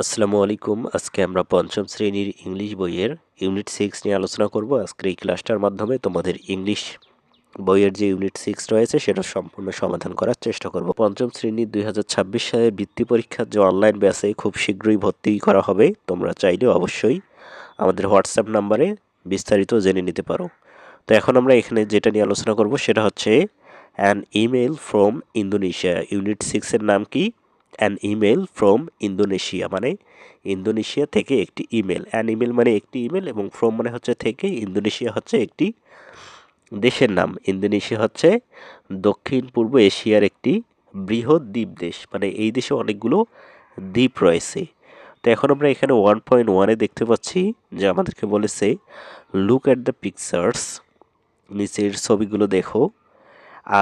আসসালামু আলাইকুম। আজকে আমরা পঞ্চম শ্রেণীর ইংলিশ বইয়ের ইউনিট 6 নিয়ে আলোচনা করব। আজকের এই ক্লাসটার মাধ্যমে তোমাদের ইংলিশ বইয়ের যে ইউনিট 6 রয়েছে সেটা সম্পূর্ণ সমাধান করার চেষ্টা করব। পঞ্চম শ্রেণীর 2026 সালের বৃত্তি পরীক্ষার যে অনলাইন ব্যাচে খুব শীঘ্রই ভর্তি করা হবে। তোমরা চাইলে অবশ্যই আমাদের হোয়াটসঅ্যাপ নাম্বারে বিস্তারিত জেনে নিতে পারো। তো এখন আমরা এখানে যেটা নিয়ে আলোচনা করব সেটা হচ্ছে an email from Indonesia. Unit 6 এর নাম কি? অ্যান ইমেল ফ্রম ইন্দোনেশিয়া, মানে ইন্দোনেশিয়া থেকে একটি ইমেল। অ্যান ইমেল মানে একটি ইমেল, এবং ফ্রম মানে হচ্ছে থেকে, ইন্দোনেশিয়া হচ্ছে একটি দেশের নাম। ইন্দোনেশিয়া হচ্ছে দক্ষিণ পূর্ব এশিয়ার একটি বৃহৎ দ্বীপ দেশ, মানে এই দেশে অনেকগুলো দ্বীপ রয়েছে। তো এখন আমরা এখানে 1.1-এ দেখতে পাচ্ছি যে আমাদেরকে বলেছে লুক অ্যাট দ্য পিকচার্স, নিচের ছবিগুলো দেখো।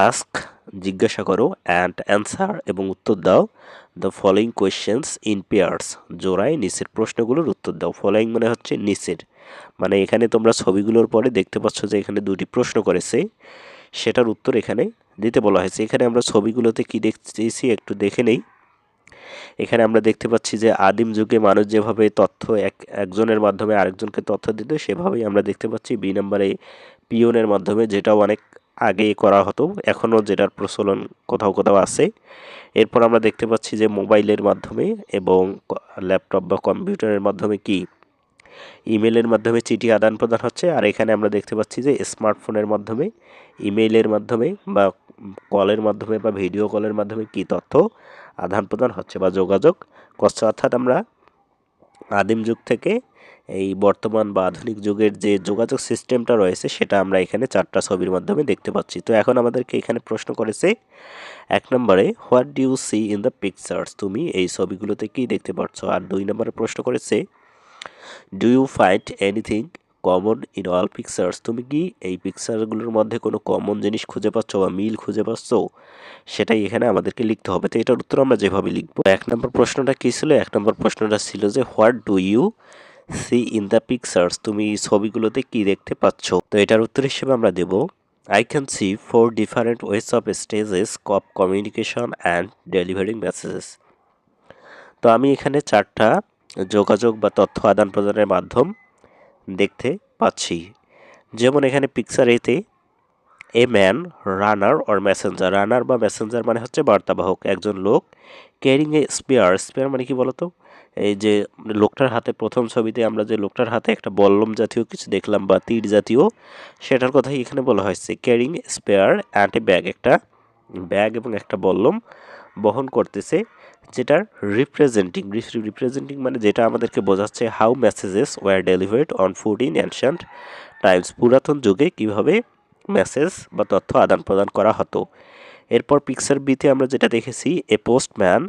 আস্ক জিজ্ঞাসা করো, অ্যান্ড অ্যান্সার এবং উত্তর দাও the following questions in pairs, জোড়ায় নিচের প্রশ্নগুলোর উত্তর দাও। ফলোয়িং মানে হচ্ছে নিচের, মানে এখানে তোমরা ছবিগুলোর পরে দেখতে পাচ্ছ যে এখানে দুটি প্রশ্ন করেছে, সেটার উত্তর এখানে দিতে বলা হয়েছে। এখানে আমরা ছবিগুলোতে কি দেখতেছি একটু দেখে নেই। এখানে আমরা দেখতে পাচ্ছি যে আদিম যুগে মানুষ যেভাবে তথ্য একজনের মাধ্যমে আরেকজনকে তথ্য দিত, সেভাবেই আমরা দেখতে পাচ্ছি বি নম্বরে পিওনের মাধ্যমে, যেটাও অনেক আগে করা হতো, এখনও যেটার প্রচলন কোথাও কোথাও আছে। এরপর আমরা দেখতে পাচ্ছি যে মোবাইলের মাধ্যমে এবং ল্যাপটপ বা কম্পিউটারের মাধ্যমে কি ইমেলের মাধ্যমে চিঠি আদান প্রদান হচ্ছে। আর এখানে আমরা দেখতে পাচ্ছি যে স্মার্টফোনের মাধ্যমে, ইমেইলের মাধ্যমে বা কলের মাধ্যমে বা ভিডিও কলের মাধ্যমে কি তথ্য আদান প্রদান হচ্ছে বা যোগাযোগ করছে। অর্থাৎ আমরা আদিম যুগ থেকে এই বর্তমান বা আধুনিক যুগের যে যোগাযোগ সিস্টেমটা রয়েছে সেটা আমরা এখানে চারটা ছবির মাধ্যমে দেখতে পাচ্ছি। তো এখন আমাদেরকে এখানে প্রশ্ন করেছে 1 নম্বরে what do you see in the pictures, তুমি এই ছবিগুলোতে কি দেখতে পাচ্ছ। আর 2 নম্বরে প্রশ্ন করেছে do you find anything common in all pictures, তুমি কি এই পিকচারগুলোর মধ্যে কোনো কমন জিনিস খুঁজে পাচ্ছ বা মিল খুঁজে পাচ্ছ, সেটাই এখানে আমাদেরকে লিখতে হবে। তো এটার উত্তর আমরা যেভাবে লিখবো, 1 নম্বর প্রশ্নটা কী ছিল? 1 নম্বর প্রশ্নটা ছিল যে what do you see in the pictures, তুমি ছবিগুলোতে কি দেখতে পাচ্ছ। তো এটার উত্তর হিসেবে আমরা দেব I can see 4 different ways of stages of communication and delivering messages. তো আমি এখানে চারটা যোগাযোগ বা তথ্য আদান প্রদানের মাধ্যম দেখতে পাচ্ছি। যেমন এখানে পিকচার এতে a man, runner or messenger. Runner বা মেসেঞ্জার মানে হচ্ছে বার্তাবাহক, একজন লোক। ক্যারিং এ স্পেয়ার, স্পেয়ার মানে কি বলতো? এই যে লোকটার হাতে, প্রথম ছবিতে আমরা যে লোকটার হাতে একটা বল্লম জাতীয় কিছু দেখলাম বা তীর জাতীয়, সেটার কথাই এখানে বলা হয়েছে। Carrying spare and a bag, একটা ব্যাগ এবং একটা বল্লম বহন করতেছে, যেটার রিপ্রেজেন্টিং, রিপ্রেজেন্টিং মানে যেটা আমাদেরকে বোঝাচ্ছে how messages were delivered on food in ancient times, পুরাতন যুগে কীভাবে মেসেজ বা তথ্য আদান প্রদান করা হতো। এরপর পিকচার বিতে আমরা যেটা দেখেছি, a postman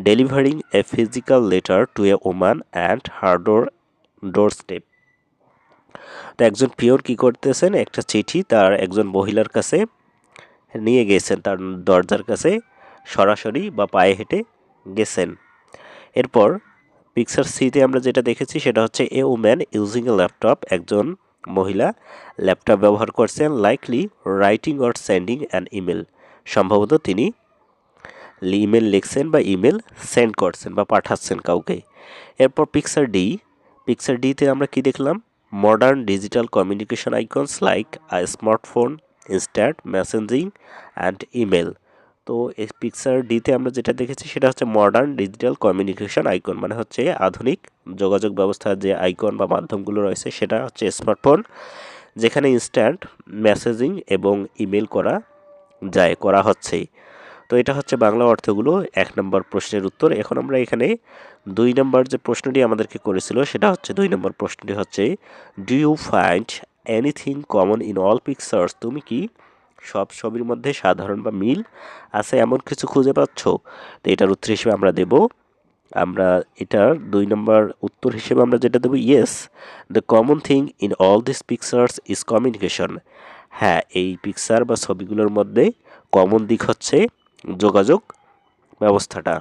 delivering a physical letter to a woman and her door step. তো একজন পিওর কী করতেছেন, একটা চিঠি তার একজন মহিলার কাছে নিয়ে গেছেন, তার দরজার কাছে সরাসরি বা পায়ে হেঁটে গেছেন। এরপর পিকচার সিতে আমরা যেটা দেখেছি সেটা হচ্ছে a woman using a laptop, একজন মহিলা ল্যাপটপ ব্যবহার করছেন, likely writing or sending an email, সম্ভবত তিনি ইমেল লিখছেন বা ইমেল সেন্ড করছেন বা পাঠাচ্ছেন কাউকে। এরপর পিকচার ডি, পিকচার ডিতে আমরা কি দেখলাম, modern digital communication icons like a smartphone, instant messaging and email. তো এই পিকচার ডিতে আমরা যেটা দেখেছি সেটা হচ্ছে মডার্ন ডিজিটাল কমিউনিকেশন আইকন, মানে হচ্ছে আধুনিক যোগাযোগ ব্যবস্থার যে আইকন বা মাধ্যমগুলো রয়েছে সেটা হচ্ছে স্মার্টফোন, যেখানে ইনস্ট্যান্ট মেসেজিং এবং ইমেল করা হচ্ছে। তো এটা হচ্ছে বাংলা অর্থগুলো 1 নম্বর প্রশ্নের উত্তর। এখন আমরা এখানে 2 নম্বর যে প্রশ্নটি আমাদেরকে করেছিল সেটা হচ্ছে, 2 নম্বর প্রশ্নটি হচ্ছে do you find anything common in all pictures, তুমি কি সব ছবির মধ্যে সাধারণ বা মিল আছে এমন কিছু খুঁজে পাচ্ছ। তো এটার উত্তর হিসেবে আমরা এটার 2 নম্বর উত্তর হিসেবে আমরা যেটা দেবো, yes the common thing in all this pictures is communication. হ্যাঁ, এই পিকচার বা ছবিগুলোর মধ্যে কমন দিক হচ্ছে যোগাযোগ ব্যবস্থাটা।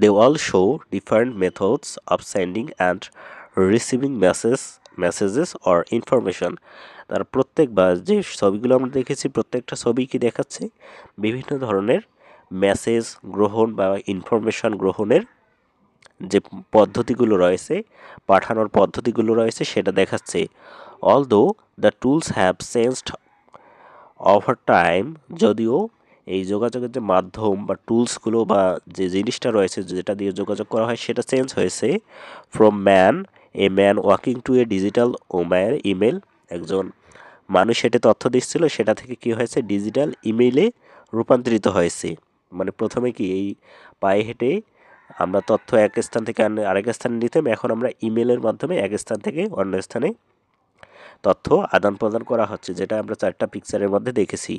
They all show different methods of sending and receiving messages or information. তার প্রত্যেক বা যে ছবিগুলো আমরা দেখেছি প্রত্যেকটা ছবি কি দেখাচ্ছে, বিভিন্ন ধরনের মেসেজ গ্রহণ বা ইনফরমেশন গ্রহণের যে পদ্ধতিগুলো রয়েছে, পাঠানোর পদ্ধতিগুলো রয়েছে সেটা দেখাচ্ছে। Although the tools have changed over time, যদিও এই যোগাযোগের যে মাধ্যম বা টুলসগুলো বা যে জিনিসটা রয়েছে যেটা দিয়ে যোগাযোগ করা হয় সেটা চেঞ্জ হয়েছে। From a man walking to A digital email, একজন মানুষ হেঁটে তথ্য দিচ্ছিল, সেটা থেকে কি হয়েছে ডিজিটাল ইমেইলে রূপান্তরিত হয়েছে। মানে প্রথমে কি এই পায়ে হেঁটে আমরা তথ্য এক স্থান থেকে আরেক স্থানে নিতাম, এখন আমরা ইমেলের মাধ্যমে এক স্থান থেকে অন্য স্থানে তথ্য আদান প্রদান করা হচ্ছে, যেটা আমরা 4টা পিকচারের মধ্যে দেখেছি।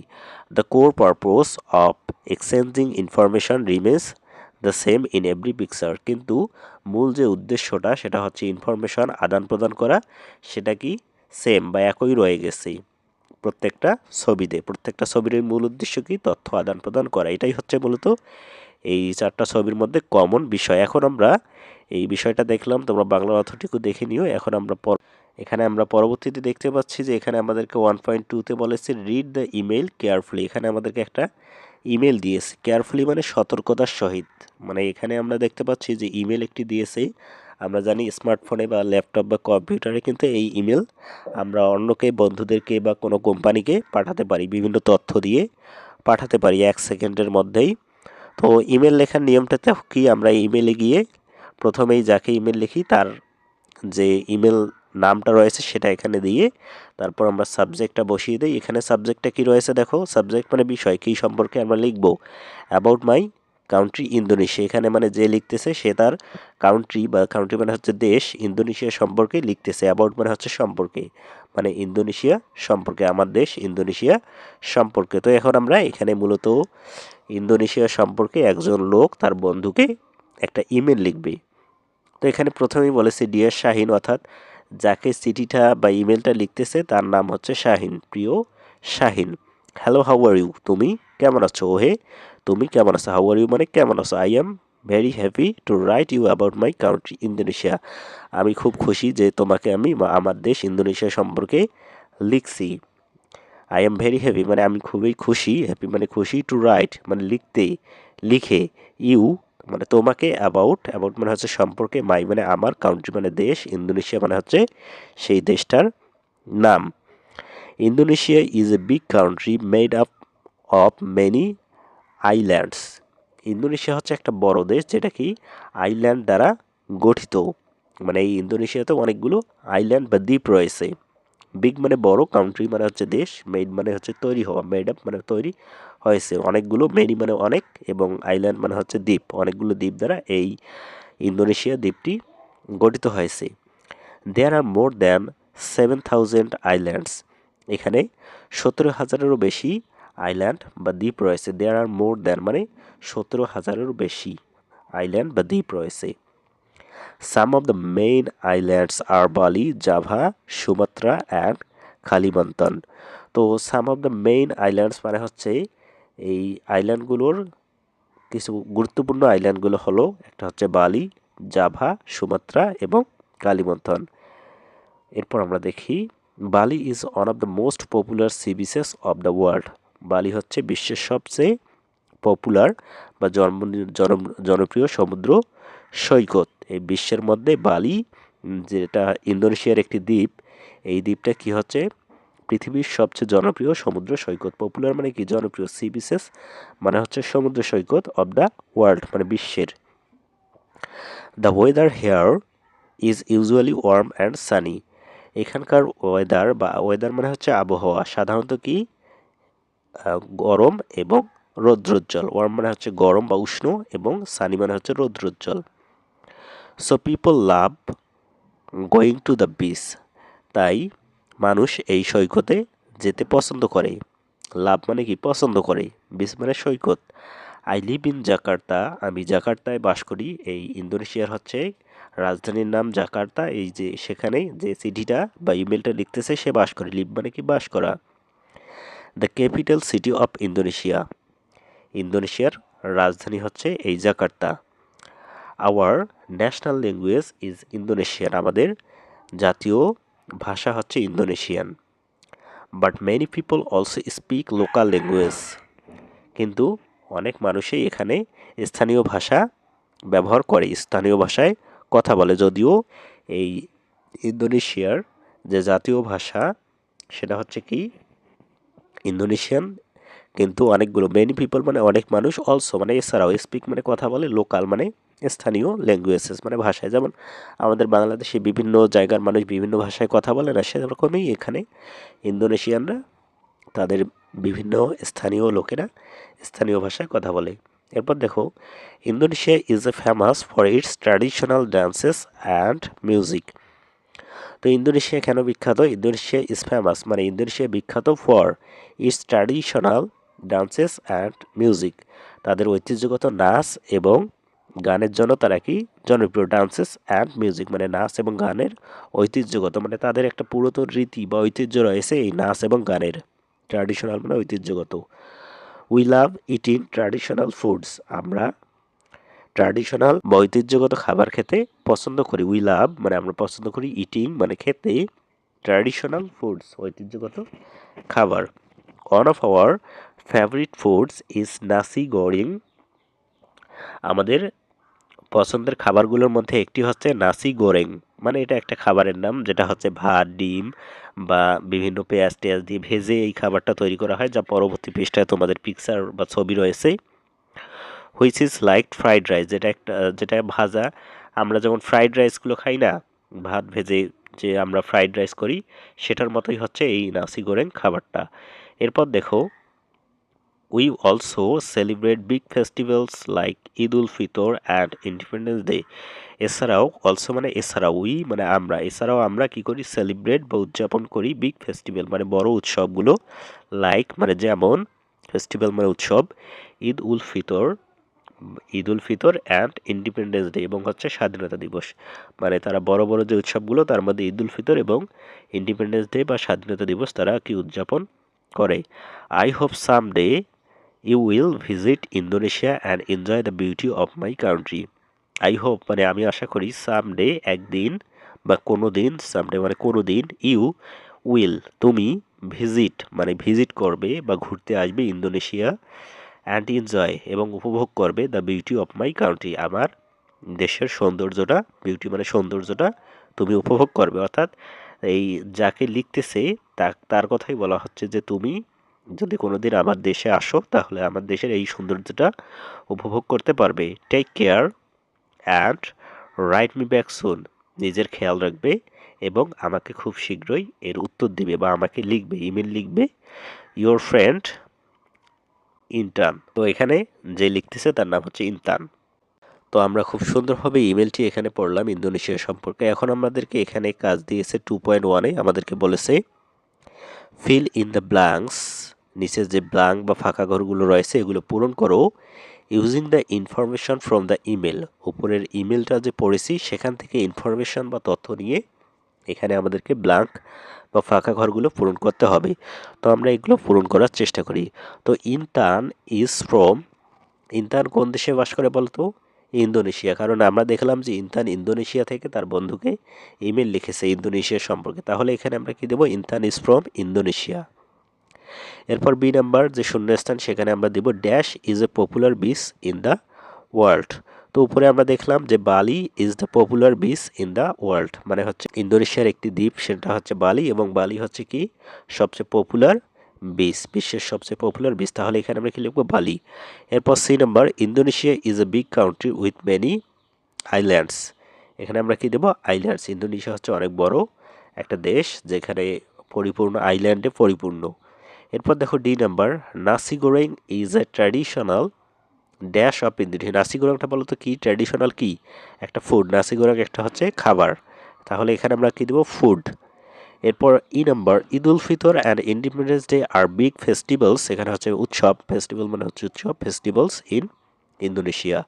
The core purpose of exchanging information remains the same in every picture, কিন্তু মূল যে উদ্দেশ্যটা সেটা হচ্ছে ইনফরমেশন আদান প্রদান করা, সেটা কি সেম বা একই রয়ে গেছে প্রত্যেকটা ছবিতে। প্রত্যেকটা ছবির মূল উদ্দেশ্য কি তথ্য আদান প্রদান করা, এটাই হচ্ছে মূলত এই 4টা ছবির মধ্যে কমন বিষয়। এখন আমরা এই বিষয়টা দেখলাম, তোমরা বাংলা অর্থটুকু দেখে নিও। এখন এখানে আমরা পরবর্তীতে দেখতে পাচ্ছি যে এখানে আমাদেরকে 1.2-তে বলেছে রিড দ্য ইমেল কেয়ারফুলি। এখানে আমাদেরকে একটা ইমেল দিয়েছে, কেয়ারফুলি মানে সতর্কতার সহিত। মানে এখানে আমরা দেখতে পাচ্ছি যে ইমেল একটি দিয়েছে। আমরা জানি স্মার্টফোনে বা ল্যাপটপ বা কম্পিউটারে কিন্তু এই ইমেল আমরা অন্যকে, বন্ধুদেরকে বা কোনো কোম্পানিকে পাঠাতে পারি, বিভিন্ন তথ্য দিয়ে পাঠাতে পারি 1 সেকেন্ডের মধ্যেই। তো ইমেল লেখার নিয়মটাতে কি, আমরা ইমেলে গিয়ে প্রথমেই যাকে ইমেল লিখি তার যে ইমেল নামটা রয়েছে সেটা এখানে দিয়ে তারপর আমরা সাবজেক্টটা বসিয়ে দিই। এখানে সাবজেক্টটা কি রয়েছে দেখো, সাবজেক্ট মানে বিষয়, কী সম্পর্কে আমরা লিখব, অ্যাবাউট মাই কান্ট্রি ইন্দোনেশিয়া। এখানে মানে যে লিখতেছে সে তার কান্ট্রি, বা কান্ট্রি মানে হচ্ছে দেশ, ইন্দোনেশিয়া সম্পর্কে লিখতেছে। অ্যাবাউট মানে হচ্ছে সম্পর্কে, মানে ইন্দোনেশিয়া সম্পর্কে, আমার দেশ ইন্দোনেশিয়া সম্পর্কে। তো এখন আমরা এখানে মূলত ইন্দোনেশিয়া সম্পর্কে একজন লোক তার বন্ধুকে একটা ইমেল লিখবে। তো এখানে প্রথমেই বলেছে ডিয়ার শাহিন, অর্থাৎ যাকে চিঠিটা বা ইমেলটা লিখতেছে তার নাম হচ্ছে শাহিন। প্রিয় Shahin, hello how are you, তুমি কেমন আছো? ওহে, তুমি কেমন আছো? হাউ আর ইউ মানে কেমন আছো? I am very happy to write you about my country Indonesia, আমি খুব খুশি যে তোমাকে আমি আমার দেশ ইন্দোনেশিয়া সম্পর্কে লিখছি। আই এম ভেরি হ্যাপি মানে আমি খুবই খুশি, হ্যাপি মানে খুশি, টু রাইট মানে লিখতে, লিখে, ইউ মানে তোমাকে, অ্যাবাউট মানে হচ্ছে সম্পর্কে, মাই মানে আমার, কান্ট্রি মানে দেশ, ইন্দোনেশিয়া মানে হচ্ছে সেই দেশটার নাম। Indonesia is a big country made up of many islands. Indonesia হচ্ছে একটা বড় দেশ যেটা কি আইল্যান্ড দ্বারা গঠিত। মানে এই ইন্দোনেশিয়াতে অনেকগুলো আইল্যান্ড বা দ্বীপ রয়েছে। বিগ মানে বড়, কান্ট্রি মানে হচ্ছে দেশ, মেড মানে হচ্ছে তৈরি হওয়া, মেড আপ মানে তৈরি হয়েছে অনেকগুলো, মেনি মানে অনেক, এবং আইল্যান্ড মানে হচ্ছে দ্বীপ, অনেকগুলো দ্বীপ দ্বারা এই ইন্দোনেশিয়া দ্বীপটি গঠিত হয়েছে। দেয়ার আর মোর দ্যান 7,000 আইল্যান্ডস, এখানে 17,000-এরও বেশি আইল্যান্ড বা দ্বীপ রয়েছে। দেয়ার আর মোর দ্যান মানে 17,000-এরও বেশি আইল্যান্ড বা দ্বীপ রয়েছে। Some of the main islands are Bali, Java, Sumatra and Kalimantan. তো সাম অফ দ্য মেইন আইল্যান্ডস মানে হচ্ছে এই আইল্যান্ডগুলোর কিছু গুরুত্বপূর্ণ আইল্যান্ডগুলো হলো, একটা হচ্ছে বালি, জাভা, সুমাত্রা এবং কালিমন্থন। এরপর আমরা দেখি Bali is one of the most popular sea beaches of the world. Bali হচ্ছে বিশ্বের সবচেয়ে পপুলার বা জনপ্রিয় সমুদ্র সৈকত। এই বিশ্বের মধ্যে বালি, যেটা ইন্দোনেশিয়ার একটি দ্বীপ, এই দ্বীপটা কি হচ্ছে পৃথিবীর সবচেয়ে জনপ্রিয় সমুদ্র সৈকত। পপুলার মানে কি জনপ্রিয়, সি বিচেস মানে হচ্ছে সমুদ্র সৈকত, অব দ্য ওয়ার্ল্ড মানে বিশ্বের। The weather hair is usually warm and Sunny. এখানকার ওয়েদার মানে হচ্ছে আবহাওয়া, সাধারণত কি গরম এবং রৌদ্রোজ্জ্বল। ওয়ার্ম মানে হচ্ছে গরম বা উষ্ণ, এবং সানি মানে হচ্ছে রৌদ্রোজ্জ্বল। So people love going to the beach, তাই মানুষ এই সৈকতে যেতে পছন্দ করে। লাভ মানে কি পছন্দ করে, বিচ মানে সৈকত। আই লিভ ইন জাকার্তা, আমি জাকার্তায় বাস করি। এই ইন্দোনেশিয়ার হচ্ছে রাজধানীর নাম জাকার্তা। এই যে সেখানে যে চিঠিটা বা ইমেলটা লিখতেছে সে বাস করে, লিভ মানে কি বাস করা। The capital city of Indonesia, ইন্দোনেশিয়ার রাজধানী হচ্ছে এই Jakarta. Our national language is Indonesian, আমাদের জাতীয় ভাষা হচ্ছে Indonesian. But many people also speak local language, কিন্তু অনেক মানুষই এখানে স্থানীয় ভাষা ব্যবহার করে, স্থানীয় ভাষায় কথা বলে। যদিও এই ইন্দোনেশিয়ার যে জাতীয় ভাষা সেটা হচ্ছে কি ইন্দোনেশিয়ান, কিন্তু অনেকগুলো মেনি পিপল মানে অনেক মানুষ, অলসো মানে এছাড়াও, স্পিক মানে কথা বলে, লোকাল মানে স্থানীয়, ল্যাঙ্গুয়েজেস মানে ভাষায়, যেমন আমাদের বাংলাদেশে বিভিন্ন জায়গার মানুষ বিভিন্ন ভাষায় কথা বলে না, সেরকমই এখানে ইন্দোনেশিয়ানরা তাদের বিভিন্ন স্থানীয় লোকেরা স্থানীয় ভাষায় কথা বলে। এরপর দেখো, Indonesia is a famous for its traditional dances and music. তো ইন্দোনেশিয়া কেন বিখ্যাত? ইন্দোনেশিয়া ইজ ফেমাস মানে ইন্দোনেশিয়া বিখ্যাত for its traditional dances and music, তাদের ঐতিহ্যগত নাচ এবং গানের জন্য তারা কি জনপ্রিয়। ডান্সেস অ্যান্ড মিউজিক মানে নাচ এবং গানের ঐতিহ্যগত, মানে তাদের একটা পুরাতন রীতি বা ঐতিহ্য রয়েছে এই নাচ এবং গানের। ট্র্যাডিশনাল মানে ঐতিহ্যগত। We love eating traditional foods, আমরা ট্র্যাডিশনাল বা ঐতিহ্যগত খাবার খেতে পছন্দ করি। উই লাভ মানে আমরা পছন্দ করি, ইটিং মানে খেতে, ট্র্যাডিশনাল ফুডস ঐতিহ্যগত খাবার। One of our favourite foods is nasi goreng, আমাদের পছন্দের খাবারগুলোর মধ্যে একটি হচ্ছে নাসি গোরেং, মানে এটা একটা খাবারের নাম, যেটা হচ্ছে ভাত, ডিম বা বিভিন্ন পেঁয়াজ টেয়াজ দিয়ে ভেজে এই খাবারটা তৈরি করা হয়, যা পরবর্তী পৃষ্ঠায় তোমাদের পিকচার বা ছবি রয়েছে। Which is like fried rice, যেটা ভাজা, আমরা যেমন ফ্রাইড রাইসগুলো খাই না, ভাত ভেজে যে আমরা ফ্রাইড রাইস করি, সেটার মতোই হচ্ছে এই নাসি গোরেং খাবারটা। এরপর দেখো, we also celebrate big festivals like Eid ul Fitr and independence day. এছাড়াও অলসো মানে এছাড়াও, উই মানে আমরা, এছাড়াও আমরা কি করি, সেলিব্রেট বা উদযাপন করি বিগ ফেস্টিভ্যাল মানে বড় উৎসবগুলো, লাইক মানে যেমন, ফেস্টিভ্যাল মানে উৎসব, Eid ul Fitr, Eid ul Fitr and independence day এবং হচ্ছে স্বাধীনতা দিবস, মানে তারা বড় বড় যে উৎসবগুলো তার মধ্যে ঈদ উল ফিতর এবং ইন্ডিপেন্ডেন্স ডে বা স্বাধীনতা দিবস তারা কি উদযাপন করে। I hope some day you will visit Indonesia and enjoy the beauty of my country. I hope মানে আমি আশা করি, সাম ডে একদিন বা কোনো দিন, সামডে মানে কোনো দিন, ইউ উইল তুমি, ভিজিট মানে ভিজিট করবে বা ঘুরতে আসবে ইন্দোনেশিয়া, অ্যান্ড এনজয় এবং উপভোগ করবে the beauty of my country, আমার দেশের সৌন্দর্যটা, বিউটি মানে সৌন্দর্যটা তুমি উপভোগ করবে। অর্থাৎ এই যাকে লিখতেছে তার কথাই বলা হচ্ছে যে তুমি যদি কোনোদিন আমার দেশে আসো তাহলে আমার দেশের এই সৌন্দর্যটা উপভোগ করতে পারবে। Take care and write me back soon, নিজের খেয়াল রাখবে এবং আমাকে খুব শীঘ্রই এর উত্তর দিবে বা আমাকে লিখবে, ইমেল লিখবে। Your friend Intan. তো এখানে যে লিখতেছে তার নাম হচ্ছে ইন্তান। তো আমরা খুব সুন্দরভাবে ইমেলটি এখানে পড়লাম ইন্দোনেশিয়া সম্পর্কে। এখন আমাদেরকে এখানে কাজ দিয়েছে 2.1-এ, আমাদেরকে বলেছে ফিল ইন দ্য ব্ল্যাঙ্কস, নিচে যে ব্ল্যাঙ্ক বা ফাঁকা ঘরগুলো রয়েছে এগুলো পূরণ করো using the information from the email. উপরের ইমেলটা যে পড়েছি সেখান থেকে ইনফরমেশন বা তথ্য নিয়ে এখানে আমাদেরকে ব্ল্যাঙ্ক বা ফাঁকা ঘরগুলো পূরণ করতে হবে। তো আমরা এগুলো পূরণ করার চেষ্টা করি। তো ইনতান ইজ ফ্রম, ইনতান কোন দেশে বাস করে বলতো? ইন্দোনেশিয়া। কারণ আমরা দেখলাম যে ইনতান ইন্দোনেশিয়া থেকে তার বন্ধুকে ইমেল লিখেছে ইন্দোনেশিয়া সম্পর্কে, তাহলে এখানে আমরা কি দেবো, ইনতান ইজ ফ্রম ইন্দোনেশিয়া। এরপর বি নাম্বার যে শূন্যস্থান সেখানে আমরা দেব dash is a popular beach in the world. তো উপরে আমরা দেখলাম যে Bali is the popular beach in the world, মানে হচ্ছে ইন্দোনেশিয়ার একটি দ্বীপ, সেটা হচ্ছে বালি, এবং বালি হচ্ছে কি সবচেয়ে পপুলার বিচ, বিশ্বের সবচেয়ে পপুলার বিচ, তাহলে এখানে আমরা কি লিখবো, বালি। এরপর C number Indonesia is a big country with many islands, এখানে আমরা কি দেবো, আইল্যান্ডস। ইন্দোনেশিয়া হচ্ছে অনেক বড় একটা দেশ যেখানে পরিপূর্ণ আইল্যান্ডে পরিপূর্ণ। এরপর দেখো D number, nasi goreng is a traditional dash of Indonesia. Nasi গোরেংটা বলো তো কি, ট্র্যাডিশনাল কি একটা ফুড, নাসি গোরেং একটা হচ্ছে খাবার, তাহলে এখানে আমরা কি দেবো, ফুড। এরপর E number, Eid ul Fitr and independence day are big festivals, এখানে হচ্ছে উৎসব, ফেস্টিভ্যাল মানে হচ্ছে উৎসব, ফেস্টিভ্যালস ইন ইন্দোনেশিয়া।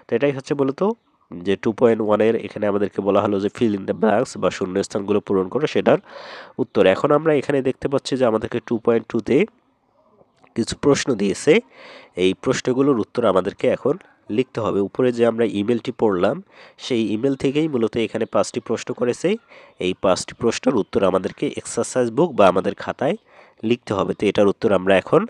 তো এটাই হচ্ছে বলতো যে 2.1-এর এখানে আমাদেরকে বলা হলো যে ফিল ইন দ্য ব্ল্যাঙ্কস বা শূন্যস্থানগুলো পূরণ করো সেটার উত্তর। এখন আমরা এখানে দেখতে পাচ্ছি যে আমাদেরকে 2.2-তে কিছু প্রশ্ন দিয়েছে, এই প্রশ্নগুলোর উত্তর আমাদেরকে এখন লিখতে হবে। উপরে যে আমরা ইমেলটি পড়লাম সেই ইমেল থেকেই মূলত এখানে 5টি প্রশ্ন করেছে, এই 5টি প্রশ্নের উত্তর আমাদেরকে এক্সারসাইজ বুক বা আমাদের খাতায় লিখতে হবে। তো এটার উত্তর আমরা এখন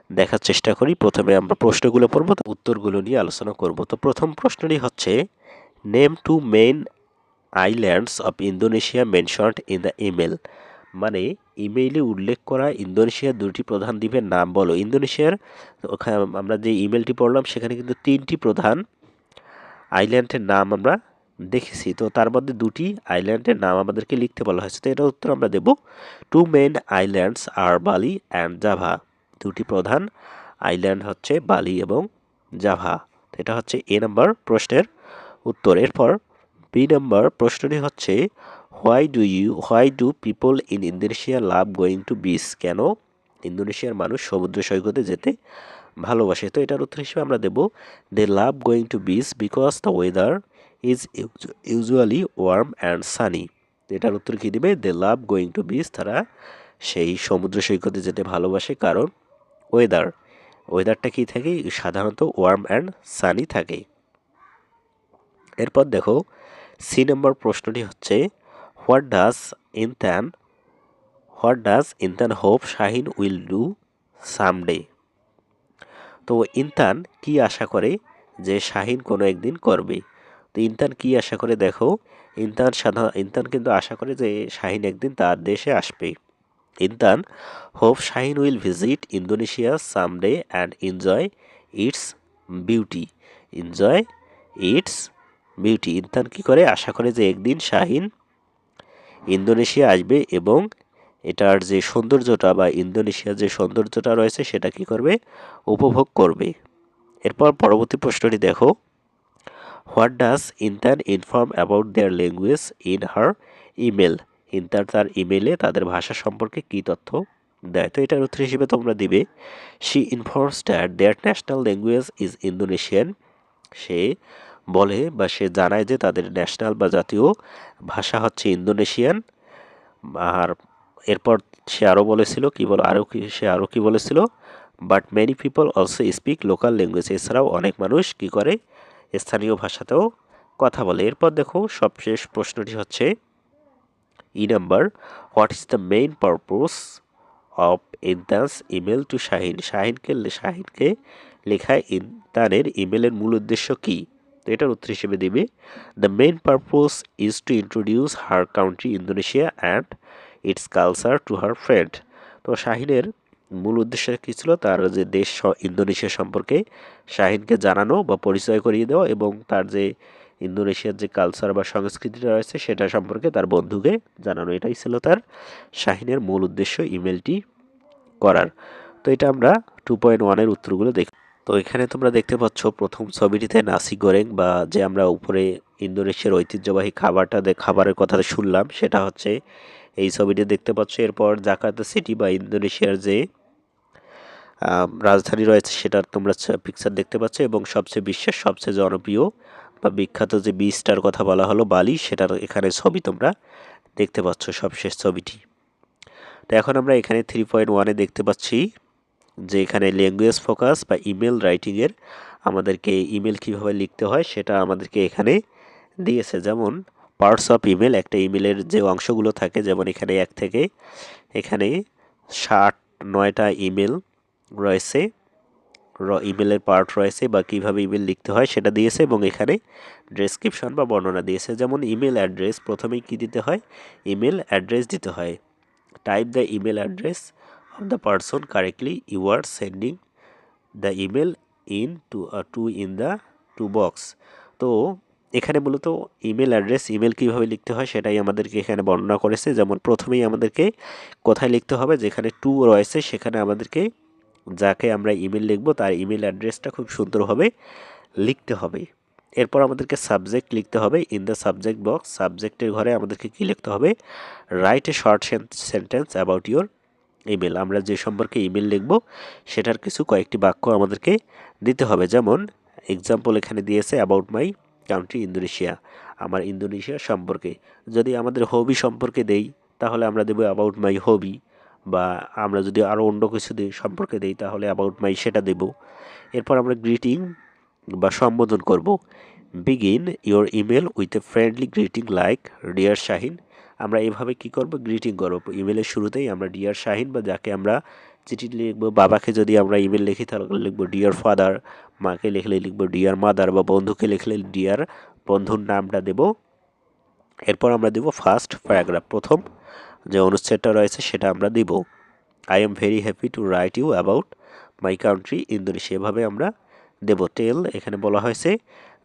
দেখার চেষ্টা করি। প্রথমে আমরা প্রশ্নগুলো পড়ব, উত্তরগুলো নিয়ে আলোচনা করব। তো প্রথম প্রশ্নটি হচ্ছে, name two main islands of Indonesia mentioned in the email. মানে ইমেইলে উল্লেখ করা ইন্দোনেশিয়ার দুটি প্রধান দ্বীপের নাম বলো। ইন্দোনেশিয়ার আমরা যে ইমেলটি পড়লাম সেখানে কিন্তু 3টি প্রধান আইল্যান্ডের নাম আমরা দেখেছি। তো তার মধ্যে দুটি আইল্যান্ডের নাম আমাদেরকে লিখতে বলা হয়েছে। তো এটার উত্তর আমরা দেব, টু মেইন আইল্যান্ডস আর বালি অ্যান্ড জাভা। দুটি প্রধান আইল্যান্ড হচ্ছে বালি এবং জাভা। এটা হচ্ছে এ নাম্বার প্রশ্নের উত্তর। এরপর বি নাম্বার প্রশ্নটি হচ্ছে, why do people in Indonesia love going to beach. কেন ইন্দোনেশিয়ার মানুষ সমুদ্র সৈকতে যেতে ভালোবাসে। তো এটার উত্তর হিসেবে আমরা দেব, they love going to beach because the weather is usually warm and sunny. এটার উত্তর কী দিবে, they love going to beach, তারা সেই সমুদ্র সৈকতে যেতে ভালোবাসে কারণ ওয়েদারটা কী থাকে, সাধারণত ওয়ার্ম অ্যান্ড সানি থাকে। এরপর দেখো সি নম্বর প্রশ্নটি হচ্ছে, what does Intan hope Shahin will do someday. তো ইনতান কি আশা করে যে শাহিন কোনো একদিন করবে। তো ইনতান কি আশা করে, দেখো ইনতান কিন্তু আশা করে যে শাহিন একদিন তার দেশে আসবে। Intan hope Shahin will visit Indonesia someday and beauty enjoy its beauty. Intan কি করে, আশা করে যে একদিন শাহিন ইন্দোনেশিয়া আসবে এবং এটার যে সৌন্দর্যটা বা ইন্দোনেশিয়ার যে সৌন্দর্যটা রয়েছে সেটা কি করবে, উপভোগ করবে। এরপর পরবর্তী প্রশ্নটি দেখো, what does Intan inform about their language in her email. ইনতান তার ইমেলে তাদের ভাষা সম্পর্কে কী তথ্য দেয়। তো এটার উত্তর হিসেবে তোমরা দিবে, she informs that their national language is Indonesian. সে বলে বা সে জানায় যে তাদের ন্যাশনাল বা জাতীয় ভাষা হচ্ছে ইন্দোনেশিয়ান। আর এরপর সে আরও বলেছিল কি বলেছিল, but many people also speak local language. এছাড়াও অনেক মানুষ কি করে, স্থানীয় ভাষাতেও কথা বলে। এরপর দেখো সবশেষ প্রশ্নটি হচ্ছে E number, what is the main purpose of Intan's email to Shahin. শাহিনকে লেখা ইনতানের ইমেলের মূল উদ্দেশ্য কী। তো এটার উত্তর হিসেবে দিবে, the main purpose is to introduce her country Indonesia and it's culture to her friend. তো শাহিনের মূল উদ্দেশ্য কী ছিল, তার যে দেশ ইন্দোনেশিয়া সম্পর্কে শাহিনকে জানানো বা পরিচয় করিয়ে দেওয়া এবং তার যে ইন্দোনেশিয়ার যে কালচার বা সংস্কৃতিটা রয়েছে সেটা সম্পর্কে তার বন্ধুকে জানানো। এটাই ছিল তার শাহিনের মূল উদ্দেশ্য ইমেলটি করার। তো এটা আমরা 2.1-এর উত্তরগুলো দেখি। তো এখানে তোমরা দেখতে পাচ্ছ প্রথম ছবিটিতে নাসি গোরেং বা যে আমরা উপরে ইন্দোনেশিয়ার ঐতিহ্যবাহী খাবারের কথা শুনলাম সেটা হচ্ছে এই ছবিটি দেখতে পাচ্ছ। এরপর জাকার্তা সিটি বা ইন্দোনেশিয়ার যে রাজধানী রয়েছে সেটার তোমরা পিকচার দেখতে পাচ্ছ এবং বিশ্বের সবচেয়ে জনপ্রিয় বা বিখ্যাত যে বিচটার কথা বলা হলো বালি, সেটার এখানে ছবি তোমরা দেখতে পাচ্ছ, সবশেষ ছবিটি। তো এখন আমরা এখানে 3.1-এ দেখতে পাচ্ছি যে এখানে ল্যাঙ্গুয়েজ ফোকাস বা ইমেল রাইটিংয়ের আমাদেরকে ইমেল কীভাবে লিখতে হয় সেটা আমাদেরকে এখানে দিয়েছে। যেমন পার্টস অফ ইমেল, একটা ইমেলের যে অংশগুলো থাকে, যেমন এখানে 1 থেকে এখানে 7-9টা ইমেল রয়েছে, ইমেলের পার্ট রয়েছে বা কীভাবে ইমেল লিখতে হয় সেটা দিয়েছে এবং এখানে ডেসক্রিপশন বা বর্ণনা দিয়েছে। যেমন ইমেল অ্যাড্রেস, প্রথমেই কী দিতে হয়, ইমেল অ্যাড্রেস দিতে হয়। Type the email address of the person correctly you are sending the email in the to box. তো এখানে মূলত ইমেল কীভাবে লিখতে হয় সেটাই আমাদেরকে এখানে বর্ণনা করেছে। যেমন প্রথমেই আমাদেরকে কোথায় লিখতে হবে, যেখানে টু রয়েছে সেখানে আমাদেরকে যাকে আমরা ইমেল লিখব তার ইমেল অ্যাড্রেসটা খুব সুন্দরভাবে লিখতে হবে। এরপর আমাদেরকে সাবজেক্ট লিখতে হবে ইন দ্য সাবজেক্ট বক্স। সাবজেক্টের ঘরে আমাদেরকে কী লিখতে হবে, write a short sentence about your email. আমরা যে সম্পর্কে ইমেল লিখব সেটার কয়েকটি বাক্য আমাদেরকে দিতে হবে। যেমন এক্সাম্পল এখানে দিয়েছে, অ্যাবাউট মাই কান্ট্রি ইন্দোনেশিয়া, আমার ইন্দোনেশিয়া সম্পর্কে। যদি আমাদের হবি সম্পর্কে দেই তাহলে আমরা দেবো অ্যাবাউট মাই হবি, বা আমরা যদি আরও অন্য কিছু সম্পর্কে দিই তাহলে অ্যাবাউট মাই সেটা দেব। এরপর আমরা গ্রিটিং বা সম্বোধন করব। Begin your email with a friendly greeting like dear Shahin. আমরা এভাবে কি করব, গ্রিটিং করব। ইমেলের শুরুতেই আমরা ডিয়ার শাহিন বা যাকে আমরা চিঠি লিখবো, বাবাকে যদি আমরা ইমেল লিখি তাহলে লিখবো ডিয়ার ফাদার, মাকে লিখলে লিখবো ডিয়ার মাদার, বা বন্ধুকে লিখলে ডিয়ার, বন্ধুর নামটা দেব। এরপর আমরা দিব ফার্স্ট প্যারাগ্রাফ, প্রথম যে অনুচ্ছেদটা রয়েছে সেটা আমরা দিব। I am very happy to write you about my country Indonesia, এভাবে আমরা দেব। টেল, এখানে বলা হয়েছে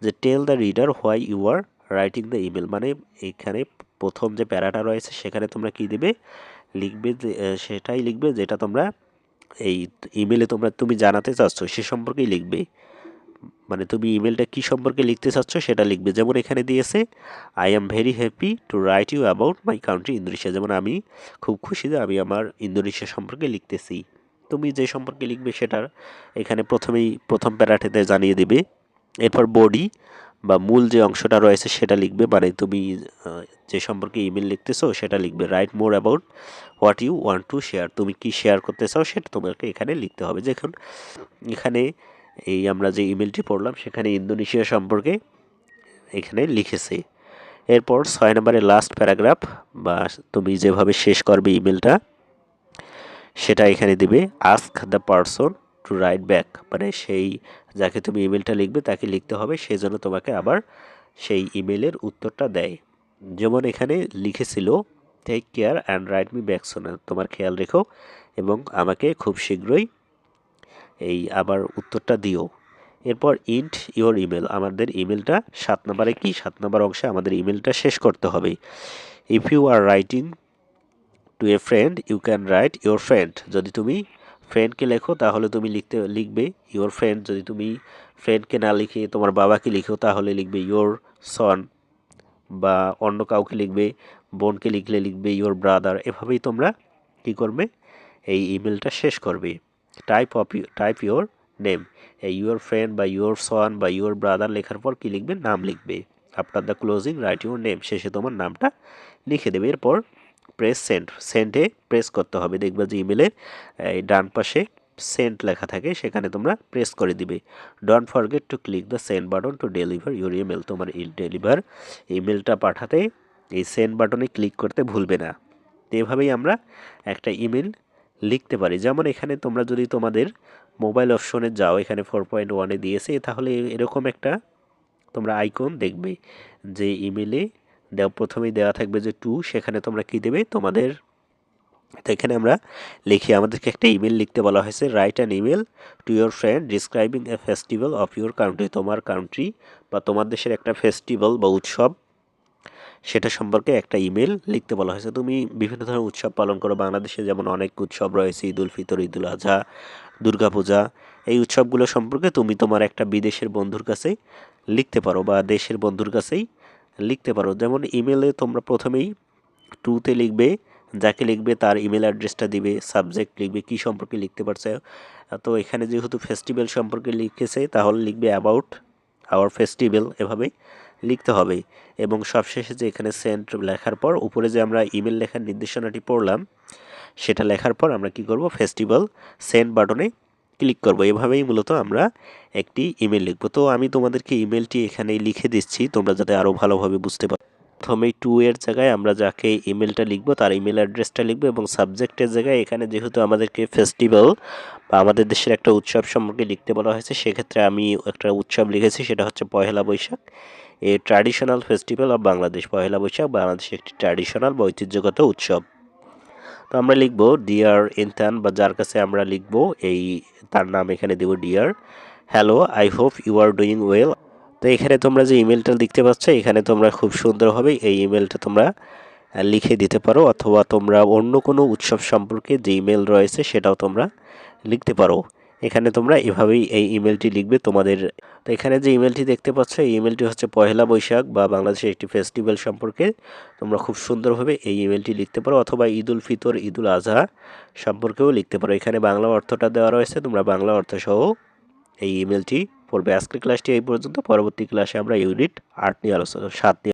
যে tell the reader why you are writing the email, মানে এখানে প্রথম যে প্যারাটা রয়েছে সেখানে তোমরা কি দিবে, লিখবে সেটাই লিখবে যেটা তোমরা এই ইমেলে তুমি জানাতে চাচ্ছ সে সম্পর্কেই লিখবে। মানে তুমি ইমেলটা কি সম্পর্কে লিখতে চাচ্ছ সেটা লিখবে। যেমন এখানে দিয়েছে I am very happy to write you about my country Indonesia, যেমন আমি খুব খুশি যে আমি আমার ইন্দোনেশিয়া সম্পর্কে লিখতেছি। তুমি যে সম্পর্কে লিখবে সেটার এখানে প্রথম প্যারাটিতে জানিয়ে দিবে। এরপর বডি বা মূল যে অংশটা রয়েছে সেটা লিখবে, মানে তুমি যে সম্পর্কে ইমেল লিখতেছো সেটা লিখবে। Write more about what you want to share, তুমি কি শেয়ার করতে চাও সেটা তোমাকে এখানে লিখতে হবে। যখন এখানে আমরা যে ইমেলটি পড়লাম সেখানে ইন্দোনেশিয়া সম্পর্কে এখানে লিখেছে। এরপর 6 নম্বরের লাস্ট প্যারাগ্রাফ বা তুমি যেভাবে শেষ করবে ইমেলটা সেটা এখানে দিবে। Ask the person to right back, মানে সেই যাকে তুমি ইমেলটা লিখবে তাকে লিখতে হবে, সেই জন্য তোমাকে আবার সেই ইমেলের উত্তরটা দেয়। যেমন এখানে লিখেছিল take care and write me back soon, তোমার খেয়াল রেখো এবং আমাকে খুব শীঘ্রই আবার উত্তরটা দিও। এরপর ইন্ট ইওর ইমেল, আমাদের ইমেলটা 7 নম্বরে কি 7 নম্বর অংশে আমাদের ইমেলটা শেষ করতে হবে। If you are writing to a friend you can write your friend, যদি তুমি ফ্রেন্ডকে লেখো তাহলে তুমি লিখবে ইওর ফ্রেন্ড, যদি তুমি ফ্রেন্ডকে না লিখে তোমার বাবাকে লিখো তাহলে লিখবে ইওর সন, বা অন্য কাউকে লিখবে, বোনকে লিখবে ইওর ব্রাদার। এভাবেই তোমরা কি করবে, এই ইমেলটা শেষ করবে। Type your name, your friend বা ইউর সন বা ইউর ব্রাদার লেখার পর কি লিখবে, নাম লিখবে। After the closing right your name, শেষে তোমার নামটা লিখে দেবে। এরপর প্রেস সেন্ডে প্রেস করতে হবে। দেখবে যে ইমেলের ডান পাশে সেন্ড লেখা থাকে, সেখানে তোমরা প্রেস করে দিবে। Don't forget to click the send button to deliver your email, তোমার ইমেলটা পাঠাতে এই সেন্ড বাটনে ক্লিক করতে ভুলবে না। তো এভাবেই আমরা একটা ইমেল লিখতে পারি। যেমন এখানে তোমরা যদি তোমাদের মোবাইল অপশনে যাও, এখানে 4.1-এ দিয়েছে, তাহলে এরকম একটা তোমরা আইকন দেখবে যে ইমেলে প্রথমেই দেওয়া থাকবে যে টু, সেখানে তোমরা কি দেবে তোমাদের। তো এখানে আমরা লিখি, আমাদেরকে একটা ইমেল লিখতে বলা হয়েছে, write an email to your friend describing a festival of your country, তোমার কান্ট্রি বা তোমার দেশের একটা ফেস্টিভ্যাল বা উৎসব সেটা সম্পর্কে একটা ইমেল লিখতে বলা হয়েছে। তুমি বিভিন্ন ধরনের উৎসব পালন করো, বাংলাদেশে যেমন অনেক উৎসব রয়েছে, ঈদ উল ফিতর, ঈদ উল আজহা, দুর্গাপূজা, এই উৎসবগুলো সম্পর্কে তুমি তোমার একটা বিদেশের বন্ধুর কাছে লিখতে পারো বা দেশের বন্ধুর কাছেই লিখতে পারো। যেমন ইমেলে তোমরা প্রথমেই টুতে লিখবে, যাকে লিখবে তার ইমেল অ্যাড্রেসটা দিবে, সাবজেক্ট লিখবে কী সম্পর্কে লিখতে পারছে। তো এখানে যেহেতু ফেস্টিভ্যাল সম্পর্কে লিখেছে তাহলে লিখবে অ্যাবাউট আওয়ার ফেস্টিভ্যাল, এভাবে লিখতে হবে। এবং সবশেষে যে এখানে সেন্ড লেখার পর উপরে যে আমরা ইমেল লেখার নির্দেশনাটি পড়লাম সেটা লেখার পর আমরা কি করব, ফেস্টিভ্যাল সেন্ড বাটনে ক্লিক করব। এভাবেই মূলত আমরা একটি ইমেল লিখব। তো আমি তোমাদেরকে ইমেলটি এখানে লিখে দিচ্ছি তোমরা যাতে আরও ভালোভাবে বুঝতে পারো। প্রথমেই টু এর জায়গায় আমরা যাকে ইমেলটা লিখব তার ইমেল অ্যাড্রেসটা লিখব, এবং সাবজেক্টের জায়গায় এখানে যেহেতু আমাদেরকে ফেস্টিভ্যাল বা আমাদের দেশের একটা উৎসব সম্পর্কে লিখতে বলা হয়েছে, সেক্ষেত্রে আমি একটা উৎসব লিখেছি, সেটা হচ্ছে Pohela Boishakh, a traditional festival of Bangladesh. Pohela Boishakh বাংলাদেশের একটি ট্র্যাডিশনাল বা ঐতিহ্যগত উৎসব। তো আমরা লিখব ডিয়ার ইনতান, বা যার কাছে আমরা লিখব তার নাম এখানে দেব dear. Hello, I hope you are doing well. তো এখানে তোমরা যে ইমেলটা দেখতে পাচ্ছ, এখানে তোমরা খুব সুন্দরভাবে এই ইমেলটা তোমরা লিখে দিতে পারো, অথবা তোমরা অন্য কোনো উৎসব সম্পর্কে যে ইমেল রয়েছে সেটাও তোমরা লিখতে পারো। এখানে তোমরা এভাবেই এই ইমেলটি লিখবে তোমাদের। তো এখানে যে ইমেলটি দেখতে পাচ্ছ এই ইমেলটি হচ্ছে পহেলা বৈশাখ বা বাংলাদেশের একটি ফেস্টিভ্যাল সম্পর্কে তোমরা খুব সুন্দরভাবে এই ইমেলটি লিখতে পারো, অথবা ঈদ উল ফিতর, ঈদ উল আজহা সম্পর্কেও লিখতে পারো। এখানে বাংলা অর্থটা দেওয়া রয়েছে, তোমরা বাংলা অর্থ সহ এই ইমেলটি পড়বে। আজকের ক্লাসটি এই পর্যন্ত, পরবর্তী ক্লাসে আমরা ইউনিট 7 নিয়ে